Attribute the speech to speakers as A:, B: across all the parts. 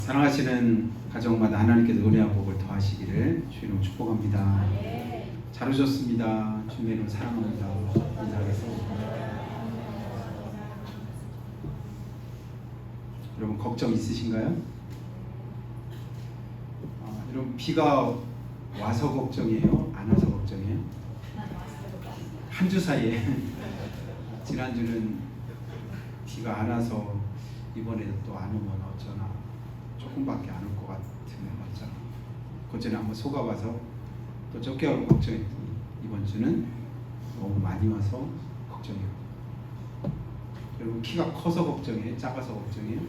A: 사랑하시는 가정마다 하나님께서 은혜와 복을 더하시기를 주님으로 축복합니다. 잘 오셨습니다. 주님을 사랑합니다. 인사하겠습니다. 여러분 걱정 있으신가요? 여러분 비가 와서 걱정이에요? 안 와서 걱정이에요? 한 주 사이에 지난주는 비가 안 와서 이번에도 또 안 오면 어쩌나, 조금밖에 안 올 것 같으면 어쩌나, 그전에 한번 속아봐서 또 적게 하고 걱정했더니 이번 주는 너무 많이 와서 걱정이에요. 여러분 키가 커서 걱정이에요? 작아서 걱정이에요?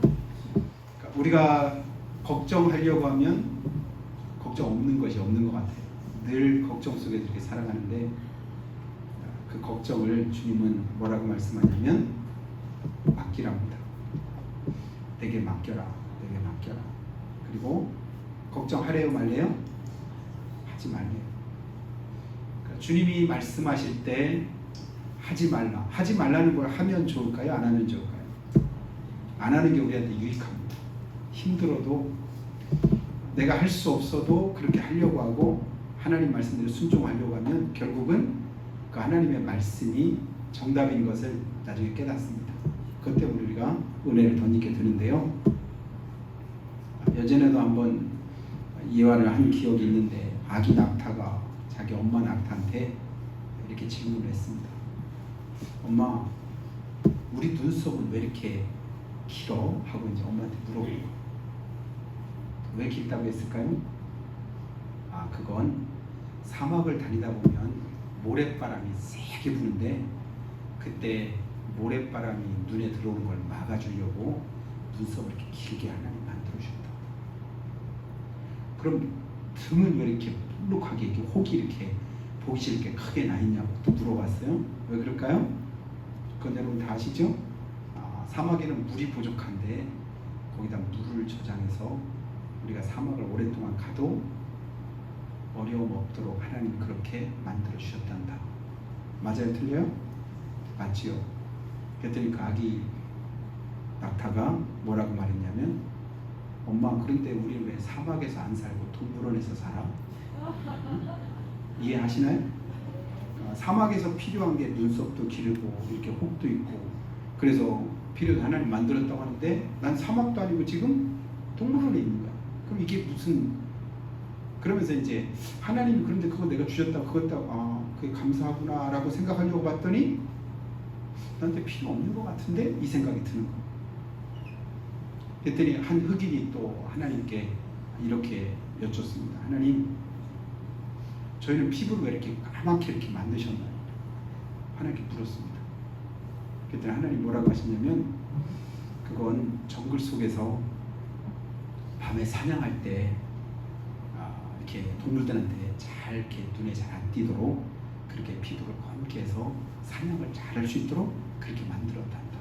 A: 그러니까 우리가 걱정하려고 하면 걱정 없는 것이 없는 것 같아요. 늘 걱정 속에 이렇게 살아가는데, 그 걱정을 주님은 뭐라고 말씀하냐면 맡기랍니다. 내게 맡겨라, 내게 맡겨라. 그리고 걱정하래요, 말래요? 하지 말래요. 그러니까 주님이 말씀하실 때 하지 말라. 하지 말라는 걸 하면 좋을까요? 안 하면 좋을까요? 안 하는 게 우리한테 유익합니다. 힘들어도, 내가 할 수 없어도 그렇게 하려고 하고 하나님 말씀대로 순종하려고 하면 결국은 그 하나님의 말씀이 정답인 것을 나중에 깨닫습니다. 그것 때문에 우리가 은혜를 덧입게 되는데요. 예전에도 한번 예화를 한 기억이 있는데, 아기 낙타가 자기 엄마 낙타한테 이렇게 질문을 했습니다. 엄마, 우리 눈썹은 왜 이렇게 길어? 하고 이제 엄마한테 물어보고, 왜 길다고 했을까요? 그건 사막을 다니다 보면 모래바람이 세게 부는데, 그때 모래바람이 눈에 들어오는 걸 막아주려고 눈썹을 이렇게 길게 하나님 만들어주셨다. 그럼 등은 왜 이렇게 볼록하게, 이렇게 혹이 이렇게 보기 싫게 크게 나 있냐고 또 물어봤어요. 왜 그럴까요? 그건 여러분 다 아시죠? 사막에는 물이 부족한데 거기다 물을 저장해서 우리가 사막을 오랫동안 가도 어려움 없도록 하나님 그렇게 만들어 주셨단다. 맞아요? 틀려요? 맞지요? 그랬더니 그 아기 낙타가 뭐라고 말했냐면, 엄마, 그런데 우리는 왜 사막에서 안 살고 동물원에서 살아? 이해하시나요? 사막에서 필요한 게 눈썹도 길고 이렇게 혹도 있고, 그래서 필요도 하나님 만들었다고 하는데 난 사막도 아니고 지금 동물원에 있는 거야. 그럼 이게 무슨, 그러면서 이제 하나님이 그런데 그거 내가 주셨다고, 그것도 그게 감사하구나 라고 생각하려고 봤더니 나한테 필요 없는 것 같은데, 이 생각이 드는 거예요. 그랬더니 한 흑인이 또 하나님께 이렇게 여쭙습니다. 하나님, 저희는 피부를 왜 이렇게 까맣게 이렇게 만드셨나요? 하나님께 물었습니다. 그랬더니 하나님 뭐라고 하시냐면, 그건 정글 속에서 밤에 사냥할 때 이렇게 동물들한테 잘 이렇게 눈에 잘 안 띄도록 그렇게 피부를 검게 해서 사냥을 잘 할 수 있도록 그렇게 만들었단다.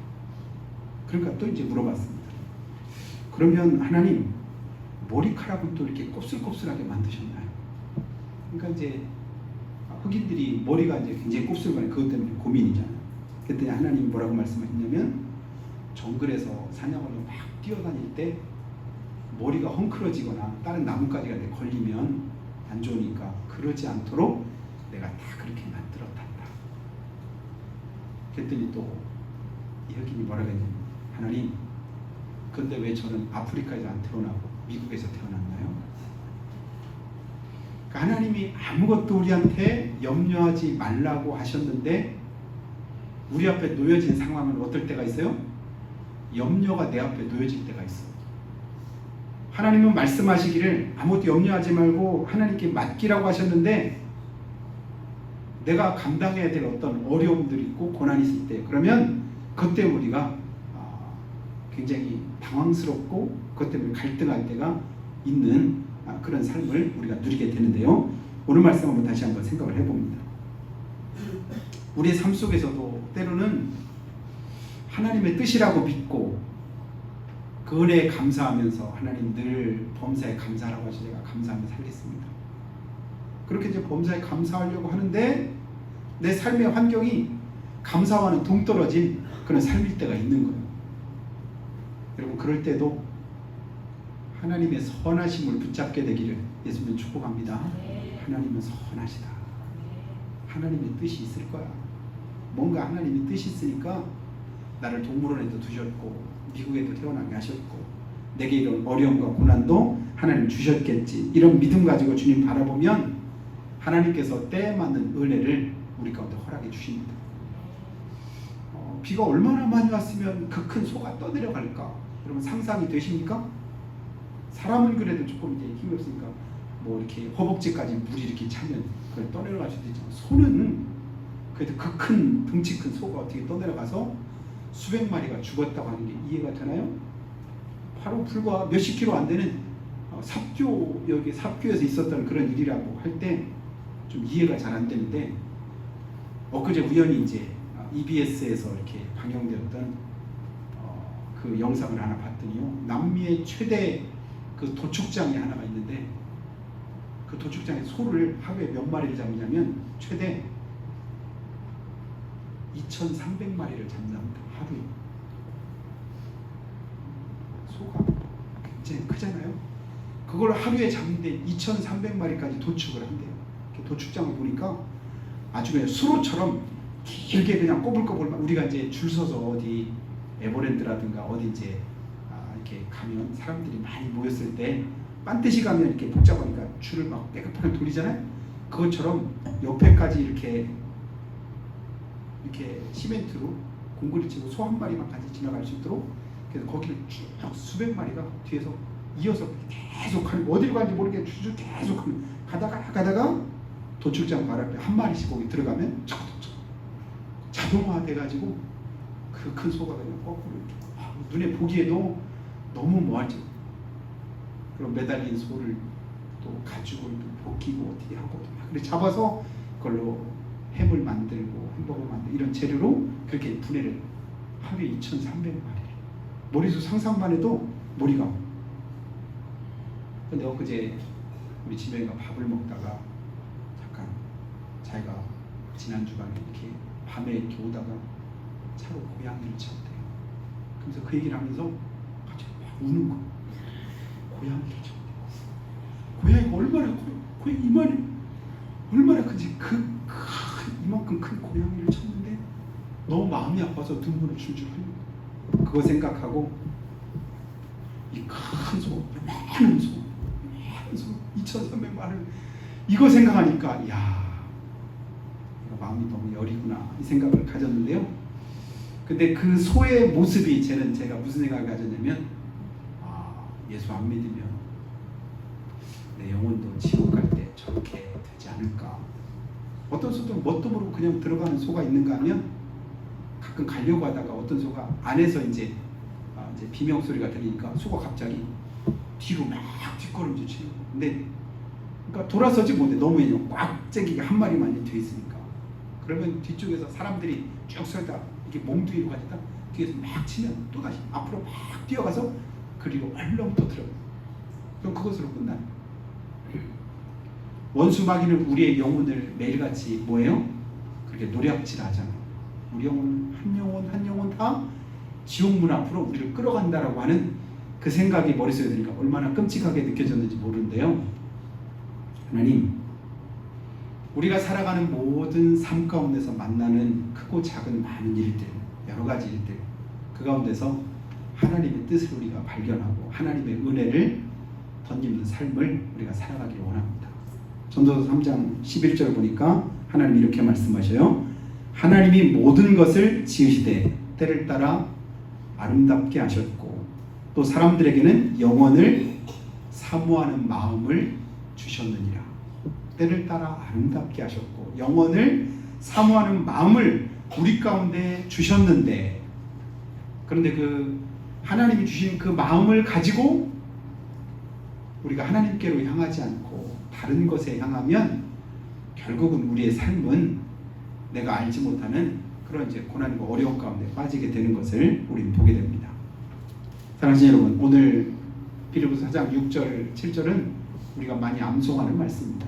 A: 그러니까 또 이제 물어봤습니다. 그러면 하나님, 머리카락은 또 이렇게 곱슬곱슬하게 만드셨나요? 그러니까 이제 흑인들이 머리가 이제 굉장히 곱슬거려, 그것 때문에 고민이잖아요. 그랬더니 하나님 뭐라고 말씀하셨냐면, 정글에서 사냥을 막 뛰어다닐 때 머리가 헝클어지거나 다른 나뭇가지가 걸리면 안 좋으니까 그러지 않도록 내가 다 그렇게 만들었단다. 그랬더니 또 이 흑인이 뭐라고 했냐면, 하나님, 근데 왜 저는 아프리카에서 안 태어나고 미국에서 태어났나요? 그러니까 하나님이 아무것도 우리한테 염려하지 말라고 하셨는데, 우리 앞에 놓여진 상황은 어떨 때가 있어요? 염려가 내 앞에 놓여질 때가 있어요. 하나님은 말씀하시기를 아무것도 염려하지 말고 하나님께 맡기라고 하셨는데, 내가 감당해야 될 어떤 어려움들이 있고 고난이 있을 때, 그러면 그때 우리가 굉장히 당황스럽고 그것 때문에 갈등할 때가 있는 그런 삶을 우리가 누리게 되는데요. 오늘 말씀 한번 다시 한번 생각을 해봅니다. 우리의 삶 속에서도 때로는 하나님의 뜻이라고 믿고 그 은혜에 감사하면서, 하나님 늘 범사에 감사하라고 하시니 제가 감사하며 살겠습니다. 그렇게 이제 범사에 감사하려고 하는데 내 삶의 환경이 감사와는 동떨어진 그런 삶일 때가 있는 거예요. 여러분 그럴 때도 하나님의 선하심을 붙잡게 되기를 예수님 축복합니다. 하나님은 선하시다. 하나님의 뜻이 있을 거야. 뭔가 하나님의 뜻이 있으니까 나를 동물원에도 두셨고 미국에도 태어나게 하셨고 내게 이런 어려움과 고난도 하나님 주셨겠지. 이런 믿음 가지고 주님 바라보면 하나님께서 때에 맞는 은혜를 우리 가운데 허락해 주십니다. 비가 얼마나 많이 왔으면 그 큰 소가 떠내려갈까? 여러분 상상이 되십니까? 사람은 그래도 조금 이제 힘이 없으니까 뭐 이렇게 허벅지까지 물이 이렇게 차면 그걸 떠내려갈 수도 있지만 소는 그래도 그 큰 덩치 큰 소가 어떻게 떠내려가서 수백 마리가 죽었다고 하는 게 이해가 되나요? 바로 불과 몇십 킬로 안 되는 삽교 여기 삽교에서 있었던 그런 일이라고 할 때 좀 이해가 잘 안 되는데 엊그제 우연히 이제 EBS에서 이렇게 방영되었던 그 영상을 하나 봤더니요 남미의 최대 그 도축장이 하나가 있는데 그 도축장에 소를 하루에 몇 마리를 잡느냐면 최대 2,300마리를 잡는답니다. 하루에. 소가 굉장히 크잖아요. 그걸 하루에 잡는데 2,300마리까지 도축을 한대요. 도축장을 보니까 아주 그냥 수로처럼 길게 그냥 꼬불꼬불 우리가 이제 줄 서서 어디 에버랜드라든가 어디 이제 이렇게 가면 사람들이 많이 모였을 때 빤듯이 가면 이렇게 복잡하니까 줄을 막 빼급하게 돌리잖아요. 그것처럼 옆에까지 이렇게 시멘트로 공구리 치고 소 한 마리만 같이 지나갈 수 있도록 그래서 거기를 쭉 수백 마리가 뒤에서 이어서 계속 하는 어디로 가는지 모르게 쭉 계속 하는 가다가 도축장 발 앞에 한 마리씩 거기 들어가면 자동화 돼가지고 그 큰 소가 그냥 거꾸로 눈에 보기에도 너무 뭐하죠. 그럼 매달린 소를 또 가죽을 벗기고 어떻게 하고 그래 잡아서 그걸로 햄을 만들고 햄버거 만들고 이런 재료로 그렇게 분해를 하루에 2,300마리를 머릿속 상상만 해도 머리가. 근데 엊그제 우리 집에 가 밥을 먹다가 잠깐 자기가 지난 주간에 이렇게 밤에 이렇게 오다가 차로 고양이를 쳤대요. 그래서 그 얘기를 하면서 갑자기 막 우는 거. 고양이를 쳤대요. 고양이가 얼마나 고양이 이만해 얼마나 큰지 이만큼 큰 고양이를 쳤는데 너무 마음이 아파서 눈물을 줄줄 흘려. 그거 생각하고 이 큰 소, 많은 소, 2,300마리 이거 생각하니까 야 마음이 너무 여리구나 이 생각을 가졌는데요. 근데 그 소의 모습이 제가 무슨 생각을 가졌냐면 예수 안 믿으면 내 영혼도 지옥 갈 때 저렇게 되지 않을까. 어떤 소도 뭣도 모르고 그냥 들어가는 소가 있는가 하면 가끔 가려고 하다가 어떤 소가 안에서 이제 비명 소리가 들리니까 소가 갑자기 뒤로 막 뒷걸음질 치는 거. 근데 그러니까 돌아서지 못해. 너무 그냥 꽉 쟁기가 한 마리만 뒤에 있으니까. 그러면 뒤쪽에서 사람들이 쭉 서다 이렇게 몽둥이로 가다가 뒤에서 막 치면 또 다시 앞으로 막 뛰어가서 그리고 얼렁 또 들어가요. 그럼 그것으로 끝나요. 원수 마귀는 우리의 영혼을 매일같이 뭐예요? 그렇게 노략질하잖아요. 우리 영혼 한 영혼 다 지옥문 앞으로 우리를 끌어간다라고 하는 그 생각이 머릿속에 드니까 얼마나 끔찍하게 느껴졌는지 모르는데요. 하나님, 우리가 살아가는 모든 삶 가운데서 만나는 크고 작은 많은 일들, 여러 가지 일들, 그 가운데서 하나님의 뜻을 우리가 발견하고 하나님의 은혜를 덧입는 삶을 우리가 살아가길 원합니다. 전도서 3장 11절 보니까 하나님이 이렇게 말씀하셔요. 하나님이 모든 것을 지으시되 때를 따라 아름답게 하셨고 또 사람들에게는 영원을 사모하는 마음을 주셨느니라. 때를 따라 아름답게 하셨고 영원을 사모하는 마음을 우리 가운데 주셨는데, 그런데 그 하나님이 주신 그 마음을 가지고 우리가 하나님께로 향하지 않고 다른 것에 향하면 결국은 우리의 삶은 내가 알지 못하는 그런 이제 고난과 어려움 가운데 빠지게 되는 것을 우리는 보게 됩니다. 사랑하는 여러분, 오늘 빌립보서 4장 6절, 7절은 우리가 많이 암송하는 말씀입니다.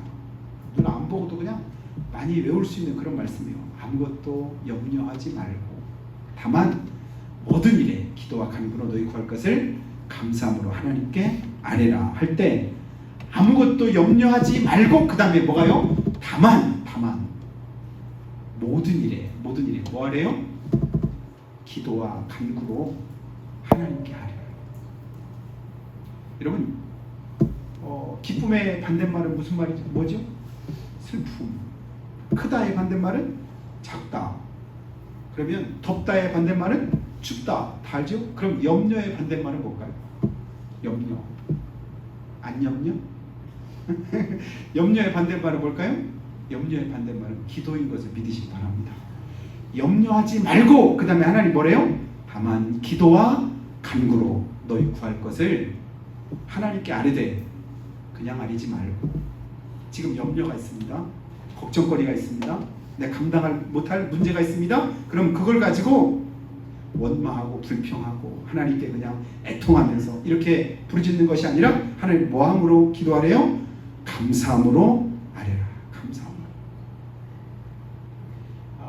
A: 눈 안 보고도 그냥 많이 외울 수 있는 그런 말씀이에요. 아무것도 염려하지 말고 다만 모든 일에 기도와 간구로 너희 구할 것을 감사함으로 하나님께 아뢰라 할 때 아무것도 염려하지 말고 그 다음에 뭐가요? 다만 모든 일에 뭐 하래요? 기도와 간구로 하나님께 아뢰라. 여러분 기쁨의 반대말은 무슨 말이죠? 뭐죠? 슬픔. 크다의 반대말은 작다. 그러면 덥다의 반대말은 춥다. 다 알죠? 그럼 염려의 반대말은 뭘까요? 염려. 안 염려? 염려의 반대말은 뭘까요? 염려의 반대말은 기도인 것을 믿으시기 바랍니다. 염려하지 말고 그 다음에 하나님 뭐래요? 다만 기도와 간구로 너희 구할 것을 하나님께 아뢰되 그냥 아뢰지 말고 지금 염려가 있습니다. 걱정거리가 있습니다. 내가 감당할 못할 문제가 있습니다. 그럼 그걸 가지고 원망하고 불평하고 하나님께 그냥 애통하면서 이렇게 부르짖는 것이 아니라 하나님 뭐함으로 기도하래요? 감사함으로 아뢰라. 감사함으로.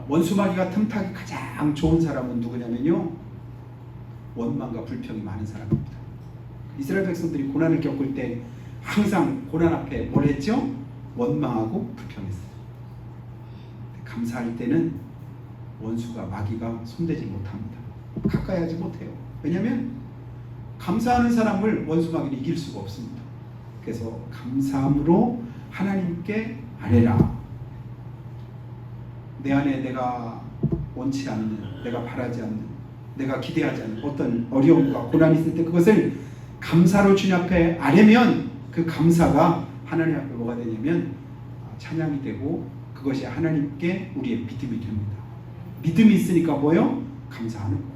A: 원수마귀가 틈타기 가장 좋은 사람은 누구냐면요, 원망과 불평이 많은 사람입니다. 이스라엘 백성들이 고난을 겪을 때 항상 고난 앞에 뭘 했죠? 원망하고 불평했어요. 감사할 때는 원수가 마귀가 손대지 못합니다. 가까이 하지 못해요. 왜냐하면 감사하는 사람을 원수 마귀는 이길 수가 없습니다. 그래서 감사함으로 하나님께 아뢰라. 내 안에 내가 원치 않는, 내가 바라지 않는, 내가 기대하지 않는 어떤 어려움과 고난이 있을 때 그것을 감사로 주님 앞에 아뢰면 그 감사가 하나님 앞에 뭐가 되냐면 찬양이 되고 그것이 하나님께 우리의 믿음이 됩니다. 믿음이 있으니까 뭐요? 감사하는 거예요.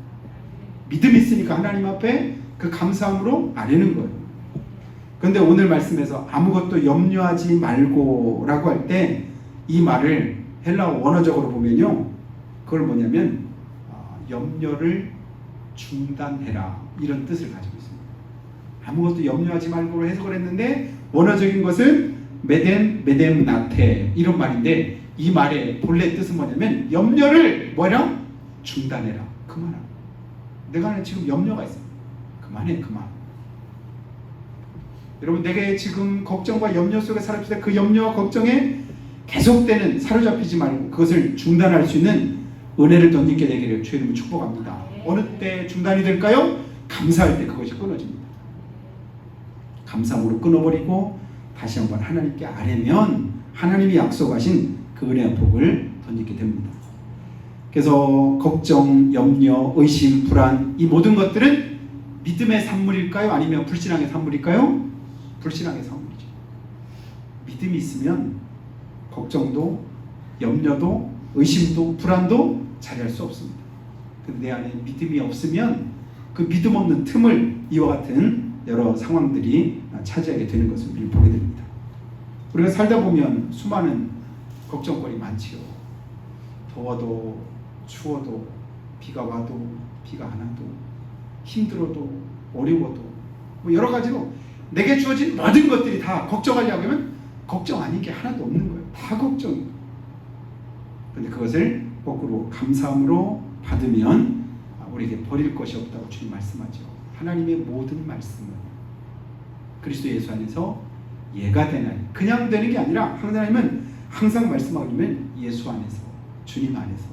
A: 믿음이 있으니까 하나님 앞에 그 감사함으로 아뢰는 거예요. 그런데 오늘 말씀에서 아무것도 염려하지 말고 라고 할 때 이 말을 헬라어 원어적으로 보면요, 그걸 뭐냐면 염려를 중단해라 이런 뜻을 가지고 있습니다. 아무것도 염려하지 말고로 해석을 했는데 원어적인 것은 메뎀 나테 이런 말인데 이 말의 본래 뜻은 뭐냐면 염려를 뭐라? 중단해라. 그만하라. 내가 지금 염려가 있어. 그만해. 여러분, 내게 지금 걱정과 염려 속에 살았을 때 그 염려와 걱정에 계속되는 사로잡히지 말고 그것을 중단할 수 있는 은혜를 던지게 되기를 주의 이름으로 축복합니다. 어느 때 중단이 될까요? 감사할 때 그것이 끊어집니다. 감사함으로 끊어버리고 다시 한번 하나님께 아뢰면 하나님이 약속하신 그 은혜와 복을 던지게 됩니다. 그래서 걱정, 염려, 의심, 불안 이 모든 것들은 믿음의 산물일까요? 아니면 불신앙의 산물일까요? 불신앙의 산물이죠. 믿음이 있으면 걱정도, 염려도, 의심도, 불안도 자리할 수 없습니다. 근데 내 안에 믿음이 없으면 그 믿음 없는 틈을 이와 같은 여러 상황들이 차지하게 되는 것을 우리는 보게 됩니다. 우리가 살다 보면 수많은 걱정거리 많지요. 더워도 추워도 비가 와도 비가 안 와도 힘들어도 어려워도 뭐 여러 가지로 내게 주어진 모든 것들이 다 걱정하려고 하면 걱정 아닌 게 하나도 없는 거예요. 다 걱정이에요. 그런데 그것을 거꾸로 감사함으로 받으면 우리에게 버릴 것이 없다고 주님 말씀하죠. 하나님의 모든 말씀은 그리스도 예수 안에서 예가 되나니, 그냥 되는 게 아니라 하나님은 항상 말씀하시면 예수 안에서, 주님 안에서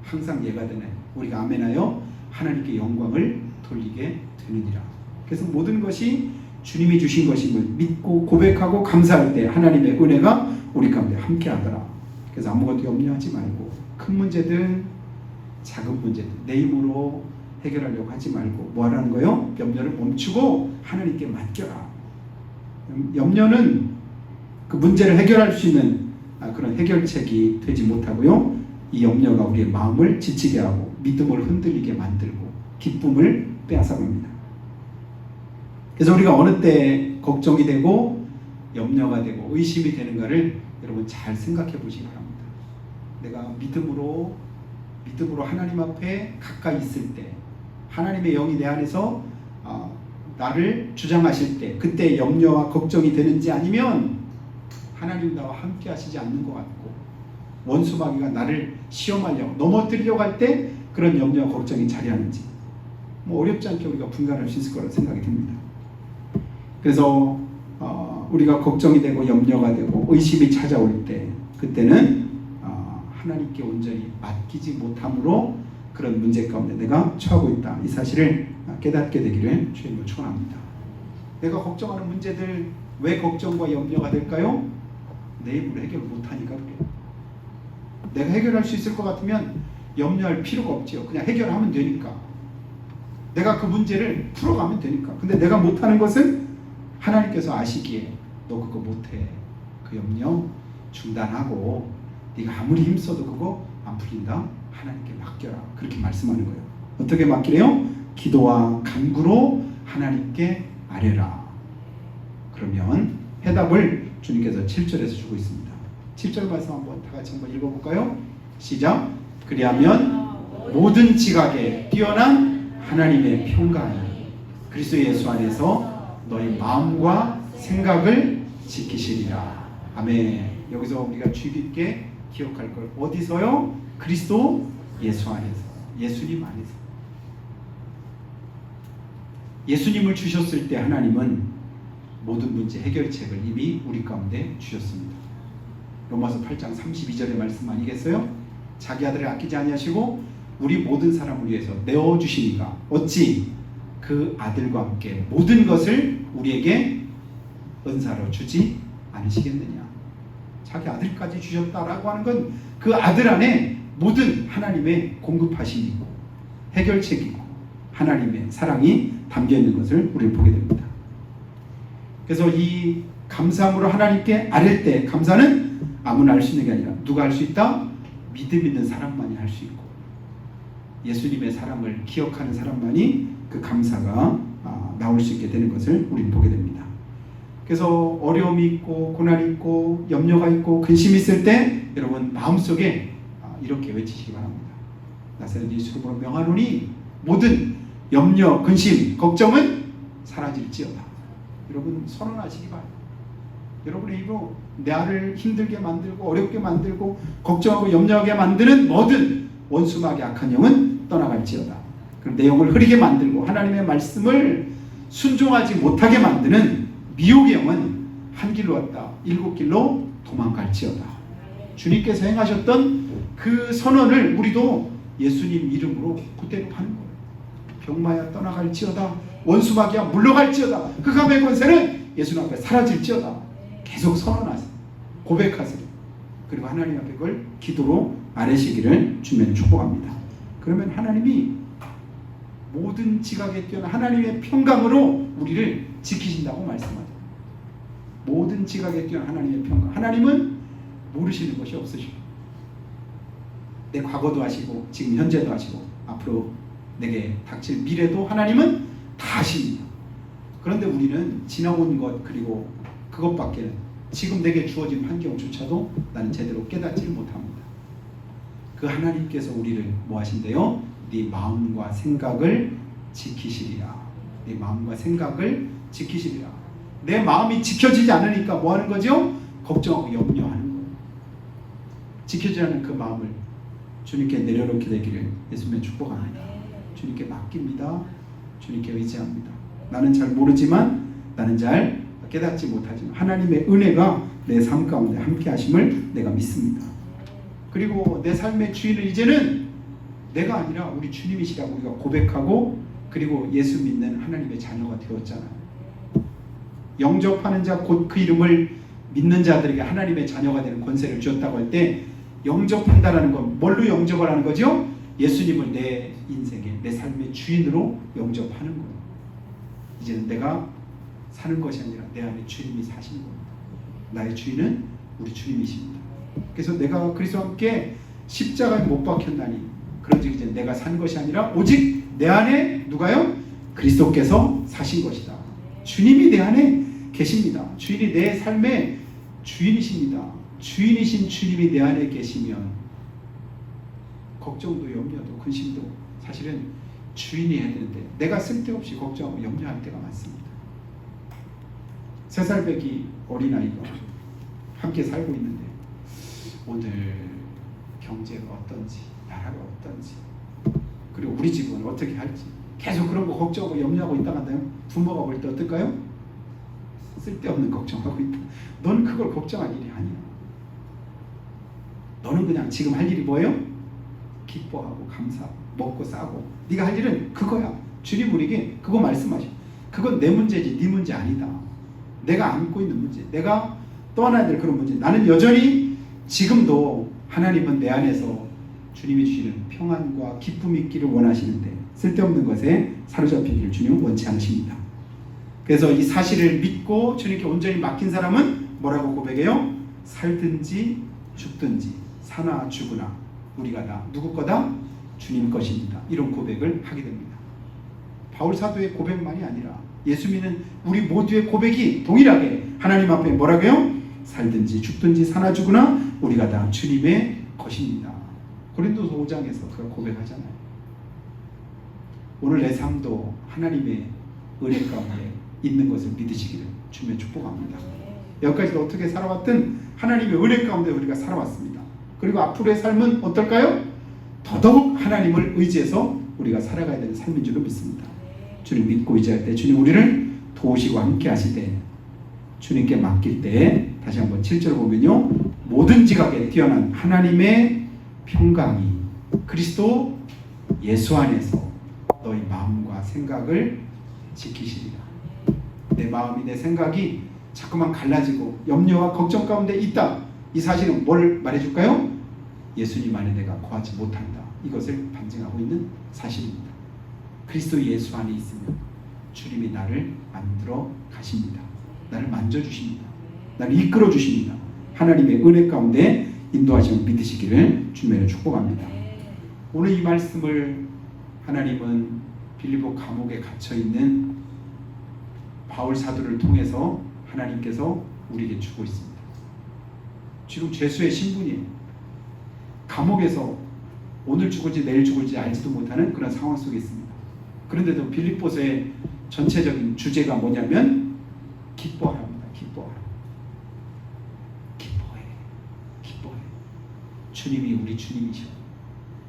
A: 항상 예가 되나니 우리가 아멘하여 하나님께 영광을 돌리게 되느니라. 그래서 모든 것이 주님이 주신 것임을 믿고 고백하고 감사할 때 하나님의 은혜가 우리 가운데 함께 하더라. 그래서 아무것도 염려하지 말고 큰 문제든 작은 문제든 내 힘으로 해결하려고 하지 말고 뭐 하라는 거요? 염려를 멈추고 하나님께 맡겨라. 염려는 그 문제를 해결할 수 있는 그런 해결책이 되지 못하고요, 이 염려가 우리의 마음을 지치게 하고 믿음을 흔들리게 만들고 기쁨을 빼앗아갑니다. 그래서 우리가 어느 때 걱정이 되고 염려가 되고 의심이 되는가를 여러분 잘 생각해 보시기 바랍니다. 내가 믿음으로 하나님 앞에 가까이 있을 때, 하나님의 영이 내 안에서 나를 주장하실 때 그때 염려와 걱정이 되는지, 아니면 하나님 나와 함께 하시지 않는 것 같고 원수마귀가 나를 시험하려고 넘어뜨리려고 할 때 그런 염려와 걱정이 자리하는지 뭐 어렵지 않게 우리가 분간할 수 있을 거라고 생각이 듭니다. 그래서 우리가 걱정이 되고 염려가 되고 의심이 찾아올 때 그때는 하나님께 온전히 맡기지 못함으로 그런 문제 가운데 내가 처하고 있다. 이 사실을 깨닫게 되기를 주님으로 축원합니다. 내가 걱정하는 문제들 왜 걱정과 염려가 될까요? 내 힘으로 해결 못하니까 그래요. 내가 해결할 수 있을 것 같으면 염려할 필요가 없지요. 그냥 해결하면 되니까. 내가 그 문제를 풀어가면 되니까. 근데 내가 못하는 것은 하나님께서 아시기에 너 그거 못해. 그 염려 중단하고 네가 아무리 힘써도 그거 안 풀린다. 하나님께 맡겨라. 그렇게 말씀하는 거예요. 어떻게 맡기래요? 기도와 간구로 하나님께 아뢰라. 그러면 해답을 주님께서 7절에서 주고 있습니다. 7절 말씀 한번 다 같이 한번 읽어볼까요? 시작. 그리하면 모든 지각에 뛰어난 하나님의 평강이 그리스도 예수 안에서 너희 마음과 생각을 지키시리라. 아멘. 여기서 우리가 주의 깊게 기억할 걸 어디서요? 그리스도 예수 안에서, 예수님 안에서. 예수님을 주셨을 때 하나님은 모든 문제 해결책을 이미 우리 가운데 주셨습니다. 로마서 8장 32절의 말씀 아니겠어요? 자기 아들을 아끼지 아니하시고 우리 모든 사람을 위해서 내어주시니까 어찌 그 아들과 함께 모든 것을 우리에게 은사로 주지 않으시겠느냐. 자기 아들까지 주셨다라고 하는 건 그 아들 안에 모든 하나님의 공급하심이 있고 해결책이 있고 하나님의 사랑이 담겨있는 것을 우리는 보게 됩니다. 그래서 이 감사함으로 하나님께 아랠 때 감사는 아무나 할 수 있는 게 아니라 누가 할 수 있다? 믿음 있는 사람만이 할 수 있고 예수님의 사랑을 기억하는 사람만이 그 감사가 나올 수 있게 되는 것을 우리는 보게 됩니다. 그래서 어려움이 있고 고난이 있고 염려가 있고 근심이 있을 때 여러분 마음속에 이렇게 외치시기 바랍니다. 나사렛 예수 이름으로 명하노니 모든 염려, 근심, 걱정은 사라질지어다. 여러분 선언하시기 바랍니다. 여러분의 입으로 나를 힘들게 만들고 어렵게 만들고 걱정하고 염려하게 만드는 모든 원수마귀 악한 영은 떠나갈지어다. 그럼 내 영을 흐리게 만들고 하나님의 말씀을 순종하지 못하게 만드는 미혹의 영은 한 길로 왔다 7길로 도망갈지어다. 주님께서 행하셨던 그 선언을 우리도 예수님 이름으로 그대로 하는 거예요. 병마야 떠나갈지어다. 원수마귀야 물러갈지어다. 흑암의 권세는 예수님 앞에 사라질지어다. 계속 선언하세요. 고백하세요. 그리고 하나님 앞에 그걸 기도로 아뢰시기를 주면 축복합니다. 그러면 하나님이 모든 지각에 뛰어난 하나님의 평강으로 우리를 지키신다고 말씀하죠. 모든 지각에 뛰어난 하나님의 평강. 하나님은 모르시는 것이 없으시고 내 과거도 아시고 지금 현재도 아시고 앞으로 내게 닥칠 미래도 하나님은 다 아십니다. 그런데 우리는 지나온 것 그리고 그것밖에 지금 내게 주어진 환경조차도 나는 제대로 깨닫지를 못합니다. 그 하나님께서 우리를 뭐 하신대요? 네 마음과 생각을 지키시리라. 네 마음과 생각을 지키시리라. 내 마음이 지켜지지 않으니까 뭐 하는 거죠? 걱정하고 염려하는 거예요. 지켜지지 않은 그 마음을 주님께 내려놓게 되기를 예수님의 축복합니다. 주님께 맡깁니다. 주님께 의지합니다. 나는 잘 모르지만 나는 잘 깨닫지 못하지만 하나님의 은혜가 내 삶 가운데 함께 하심을 내가 믿습니다. 그리고 내 삶의 주인은 이제는 내가 아니라 우리 주님이시라고 우리가 고백하고 그리고 예수 믿는 하나님의 자녀가 되었잖아요. 영접하는 자 곧 그 이름을 믿는 자들에게 하나님의 자녀가 되는 권세를 주었다고 할 때 영접한다라는 건 뭘로 영접을 하는 거죠? 예수님을 내 인생의 내 삶의 주인으로 영접하는 거예요. 이제는 내가 사는 것이 아니라 내 안에 주님이 사시는 겁니다. 나의 주인은 우리 주님이십니다. 그래서 내가 그리스도와 함께 십자가에 못 박혔나니 그런즉 이제 내가 산 것이 아니라 오직 내 안에 누가요? 그리스도께서 사신 것이다. 주님이 내 안에 계십니다. 주인이 내 삶의 주인이십니다. 주인이신 주님이 내 안에 계시면 걱정도 염려도 근심도 사실은 주인이 해야 되는데 내가 쓸데없이 걱정하고 염려할 때가 많습니다. 3살배기 어린아이가 함께 살고 있는데 오늘 경제가 어떤지 나라가 어떤지 그리고 우리 집은 어떻게 할지 계속 그런 거 걱정하고 염려하고 있다간다요. 부모가 볼 때 어떨까요? 쓸데없는 걱정하고 있다. 넌 그걸 걱정할 일이 아니야. 너는 그냥 지금 할 일이 뭐예요? 기뻐하고 감사하고 먹고 싸고 네가 할 일은 그거야. 주님 우리에게 그거 말씀하셔. 그건 내 문제지 네 문제 아니다. 내가 안고 있는 문제, 내가 떠나야 될 그런 문제. 나는 여전히 지금도 하나님은 내 안에서 주님이 주시는 평안과 기쁨이 있기를 원하시는데 쓸데없는 것에 사로잡히기를 주님은 원치 않으십니다. 그래서 이 사실을 믿고 주님께 온전히 맡긴 사람은 뭐라고 고백해요? 살든지 죽든지 사나 죽으나 우리가 다 누구 거다? 주님 것입니다. 이런 고백을 하게 됩니다. 바울 사도의 고백만이 아니라 예수 믿는 우리 모두의 고백이 동일하게 하나님 앞에 뭐라고 해요? 살든지 죽든지 사나 죽으나 우리가 다 주님의 것입니다. 고린도서 5장에서 그걸 고백하잖아요. 오늘 내 삶도 하나님의 은혜 가운데 있는 것을 믿으시기를 주님의 축복합니다. 여기까지도 어떻게 살아왔든 하나님의 은혜 가운데 우리가 살아왔습니다. 그리고 앞으로의 삶은 어떨까요? 더더욱 하나님을 의지해서 우리가 살아가야 되는 삶인 줄로 믿습니다. 주님 믿고 의지할 때 주님 우리를 도우시고 함께 하실 때 주님께 맡길 때 다시 한번 7절 보면요. 모든 지각에 뛰어난 하나님의 평강이 그리스도 예수 안에서 너희 마음과 생각을 지키시리라. 내 마음이 내 생각이 자꾸만 갈라지고 염려와 걱정 가운데 있다. 이 사실은 뭘 말해줄까요? 예수님 안에 내가 거하지 못한다. 이것을 반증하고 있는 사실입니다. 그리스도 예수 안에 있으면 주님이 나를 만들어 가십니다. 나를 만져주십니다. 나를 이끌어 주십니다. 하나님의 은혜 가운데 인도하심을 믿으시기를 주님으로 축복합니다. 오늘 이 말씀을 하나님은 빌립보 감옥에 갇혀있는 바울 사도를 통해서 하나님께서 우리에게 주고 있습니다. 지금 죄수의 신분이에요. 감옥에서 오늘 죽을지 내일 죽을지 알지도 못하는 그런 상황 속에 있습니다. 그런데도 빌립보서의 전체적인 주제가 뭐냐면 기뻐하랍니다. 기뻐하라. 기뻐해. 기뻐해. 주님이 우리 주님이셔.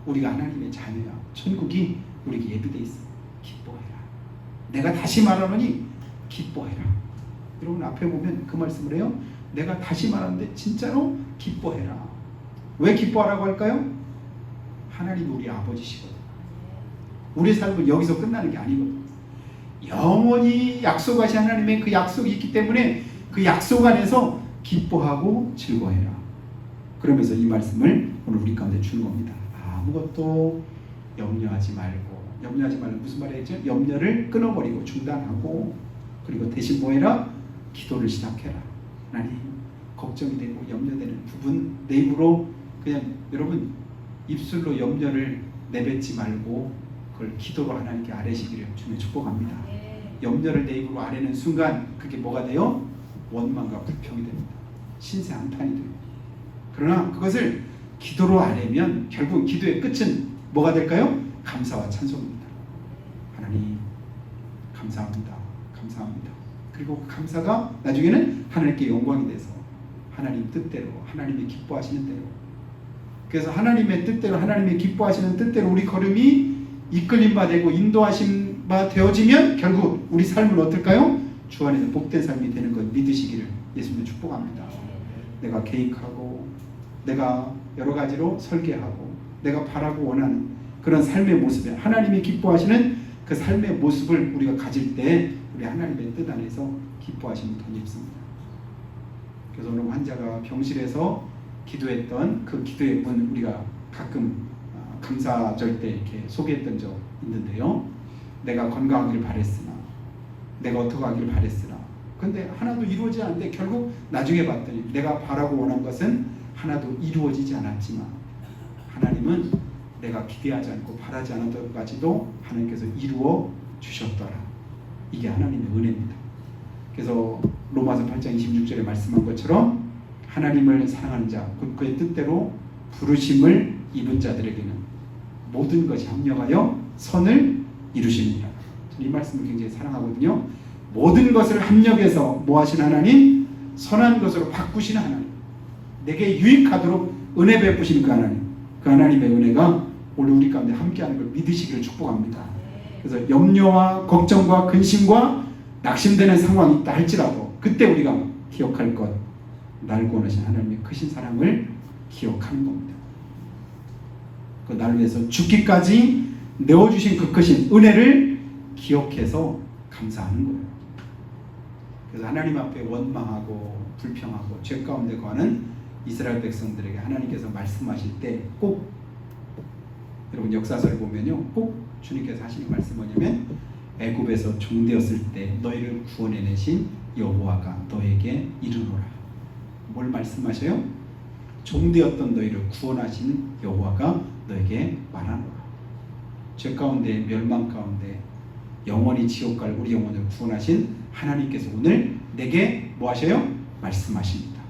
A: 우리가 하나님의 자녀야. 천국이 우리에게 예비되어 있어. 기뻐해라. 내가 다시 말하노니 기뻐해라. 여러분 앞에 보면 그 말씀을 해요. 내가 다시 말하는데 진짜로 기뻐해라. 왜 기뻐하라고 할까요? 하나님 우리 아버지시거든. 우리 삶은 여기서 끝나는 게 아니거든. 영원히 약속하신 하나님의 그 약속이 있기 때문에 그 약속 안에서 기뻐하고 즐거워해라. 그러면서 이 말씀을 오늘 우리 가운데 주는 겁니다. 아무것도 염려하지 말고, 염려하지 말고 무슨 말이겠죠? 염려를 끊어버리고 중단하고, 그리고 대신 뭐해라? 기도를 시작해라. 하나님 걱정이 되고 염려되는 부분 내 입으로 그냥 여러분 입술로 염려를 내뱉지 말고 그걸 기도로 하나님께 아뢰시기를 주님 축복합니다. 염려를 내 입으로 아뢰는 순간 그게 뭐가 돼요? 원망과 불평이 됩니다. 신세 한탄이 됩니다. 그러나 그것을 기도로 아뢰면 결국 기도의 끝은 뭐가 될까요? 감사와 찬송입니다. 하나님 감사합니다. 감사합니다. 그리고 그 감사가 나중에는 하나님께 영광이 돼서 하나님 뜻대로 하나님이 기뻐하시는 대로, 그래서 하나님의 뜻대로 하나님이 기뻐하시는 뜻대로 우리 걸음이 이끌림 바 되고 인도하심 바 되어지면 결국 우리 삶은 어떨까요? 주 안에서 복된 삶이 되는 것 믿으시기를 예수님을 축복합니다. 내가 계획하고 내가 여러 가지로 설계하고 내가 바라고 원하는 그런 삶의 모습에 하나님이 기뻐하시는 그 삶의 모습을 우리가 가질 때 우리 하나님의 뜻 안에서 기뻐하시는 더 입습니다. 그래서 오늘 환자가 병실에서 기도했던 그 기도의 문 우리가 가끔 감사절 때 이렇게 소개했던 적 있는데요. 내가 건강하길 바랬으나 내가 어떻게 하길 바랬으나 근데 하나도 이루어지지 않는데 결국 나중에 봤더니 내가 바라고 원한 것은 하나도 이루어지지 않았지만 하나님은 내가 기대하지 않고 바라지 않았던 것까지도 하나님께서 이루어 주셨더라. 이게 하나님의 은혜입니다. 그래서 로마서 8장 26절에 말씀한 것처럼 하나님을 사랑하는 자, 그의 뜻대로 부르심을 입은 자들에게는 모든 것이 합력하여 선을 이루십니다. 이 말씀을 굉장히 사랑하거든요. 모든 것을 합력해서 뭐 하신 하나님? 선한 것으로 바꾸시는 하나님. 내게 유익하도록 은혜 베푸시는 그 하나님. 그 하나님의 은혜가 오늘 우리 가운데 함께하는 걸 믿으시기를 축복합니다. 그래서 염려와 걱정과 근심과 낙심되는 상황이 있다 할지라도 그때 우리가 기억할 것, 날 구원하신 하나님의 크신 사랑을 기억하는 겁니다. 그 날 위해서 죽기까지 내어주신 그 크신 은혜를 기억해서 감사하는 거예요. 그래서 하나님 앞에 원망하고 불평하고 죄 가운데 거하는 이스라엘 백성들에게 하나님께서 말씀하실 때 꼭, 여러분 역사서를 보면요, 꼭 주님께서 하시는 말씀이 뭐냐면 애굽에서 종되었을 때 너희를 구원해내신 여호와가 너에게 이르노라. 뭘 말씀하셔요? 종되었던 너희를 구원하시는 여호와가 너에게 말하노라. 죄 가운데 멸망 가운데 영원히 지옥 갈 우리 영혼을 구원하신 하나님께서 오늘 내게 뭐 하셔요? 말씀하십니다.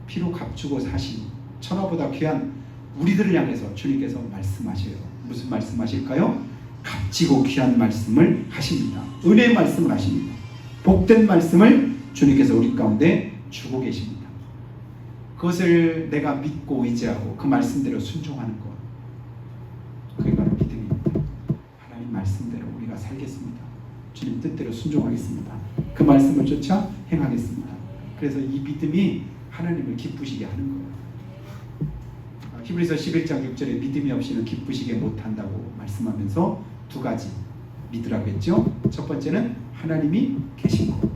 A: 피로 값주고 사신 천하보다 귀한 우리들을 향해서 주님께서 말씀하셔요. 무슨 말씀하실까요? 값지고 귀한 말씀을 하십니다. 은혜의 말씀을 하십니다. 복된 말씀을 주님께서 우리 가운데 주고 계십니다. 그것을 내가 믿고 의지하고 그 말씀대로 순종하는 것, 그게 바로 믿음입니다. 하나님 말씀대로 우리가 살겠습니다. 주님 뜻대로 순종하겠습니다. 그 말씀을 쫓아 행하겠습니다. 그래서 이 믿음이 하나님을 기쁘시게 하는 거예요. 히브리서 11장 6절에 믿음이 없이는 기쁘시게 못한다고 말씀하면서 두 가지 믿으라고 했죠. 첫 번째는 하나님이 계신 것,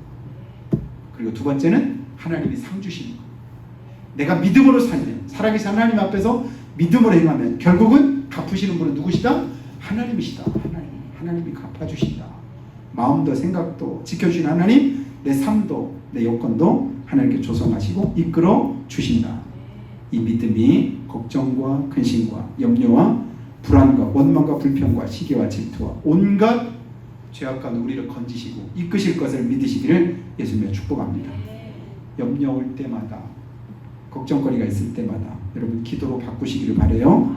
A: 그리고 두 번째는 하나님이 상 주시는 것. 내가 믿음으로 살면, 살아계신 하나님 앞에서 믿음으로 행하면 결국은 갚으시는 분은 누구시다? 하나님이시다. 하나님이 갚아주신다. 마음도 생각도 지켜주신 하나님, 내 삶도 내 여건도 하나님께 조성하시고 이끌어 주신다. 이 믿음이 걱정과 근심과 염려와 불안과 원망과 불평과 시기와 질투와 온갖 죄악과 우리를 건지시고 이끄실 것을 믿으시기를 예수님의 축복합니다. 염려 올 때마다, 걱정거리가 있을 때마다 여러분 기도로 바꾸시기를 바라요.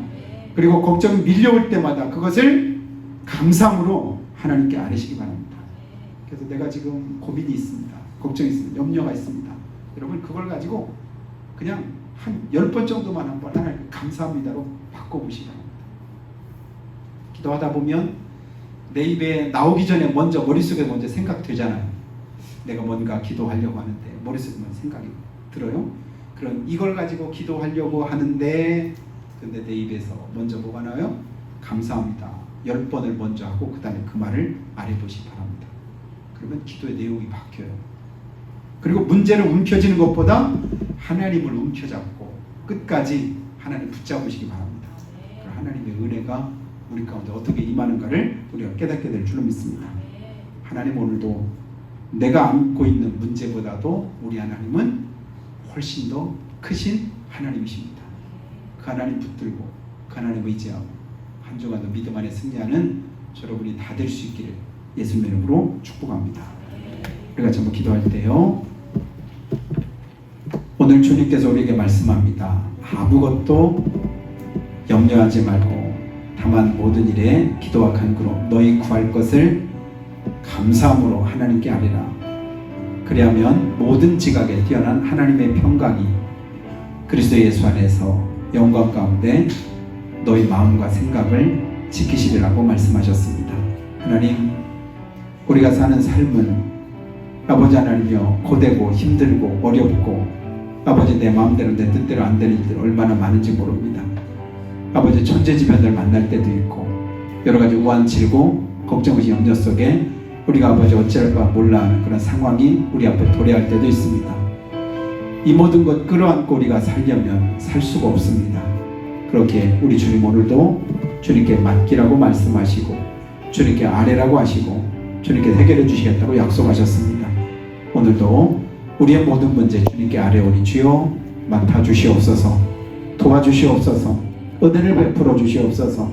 A: 그리고 걱정이 밀려올 때마다 그것을 감사함으로 하나님께 아뢰시기 바랍니다. 그래서 내가 지금 고민이 있습니다. 걱정이 있습니다. 염려가 있습니다. 여러분 그걸 가지고 그냥 한 10번 정도만 한번 하나님께 감사합니다로 바꿔보시기 바랍니다. 기도하다 보면 내 입에 나오기 전에 머릿속에 먼저 생각되잖아요. 내가 뭔가 기도하려고 하는데 머릿속에 생각이 들어요. 그럼 이걸 가지고 기도하려고 하는데 근데 내 입에서 먼저 뭐가 나와요? 감사합니다. 10번을 먼저 하고 그 다음에 그 말을 아뢰보시기 바랍니다. 그러면 기도의 내용이 바뀌어요. 그리고 문제를 움켜쥐는 것보다 하나님을 움켜잡고 끝까지 하나님 붙잡으시기 바랍니다. 하나님의 은혜가 우리 가운데 어떻게 임하는가를 우리가 깨닫게 될 줄로 믿습니다. 하나님 오늘도 내가 안고 있는 문제보다도 우리 하나님은 훨씬 더 크신 하나님이십니다. 그 하나님 붙들고 그 하나님 의지하고 한 주간도 믿음 안에 승리하는 여러분이 다 될 수 있기를 예수님의 이름으로 축복합니다. 우리가 전부 기도할 때요, 오늘 주님께서 우리에게 말씀합니다. 아무것도 염려하지 말고 다만 모든 일에 기도와 간구로 너희 구할 것을 감사함으로 하나님께 아뢰라. 그리하면 모든 지각에 뛰어난 하나님의 평강이 그리스도 예수 안에서 영광 가운데 너희 마음과 생각을 지키시리라고 말씀하셨습니다. 하나님, 우리가 사는 삶은 아버지 하나님이여 고되고 힘들고 어렵고 아버지 내 마음대로 내 뜻대로 안 되는 일들 얼마나 많은지 모릅니다. 아버지 천재지변을 만날 때도 있고 여러 가지 우한 질고 걱정의식 염려 속에 우리가 아버지 어찌할까 몰라 하는 그런 상황이 우리 앞에 도래할 때도 있습니다. 이 모든 것 끌어안고 우리가 살려면 살 수가 없습니다. 그렇게 우리 주님 오늘도 주님께 맡기라고 말씀하시고 주님께 아뢰라고 하시고 주님께 해결해 주시겠다고 약속하셨습니다. 오늘도 우리의 모든 문제 주님께 아뢰오니 주여 맡아주시옵소서, 도와주시옵소서, 은혜를 베풀어 주시옵소서.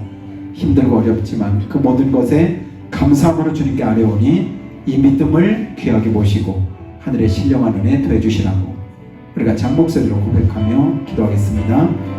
A: 힘들고 어렵지만 그 모든 것에 감사함으로 주님께 아뢰오니 이 믿음을 귀하게 보시고 하늘의 신령한 은혜 더해 주시라고 우리가 장목소리로 고백하며 기도하겠습니다.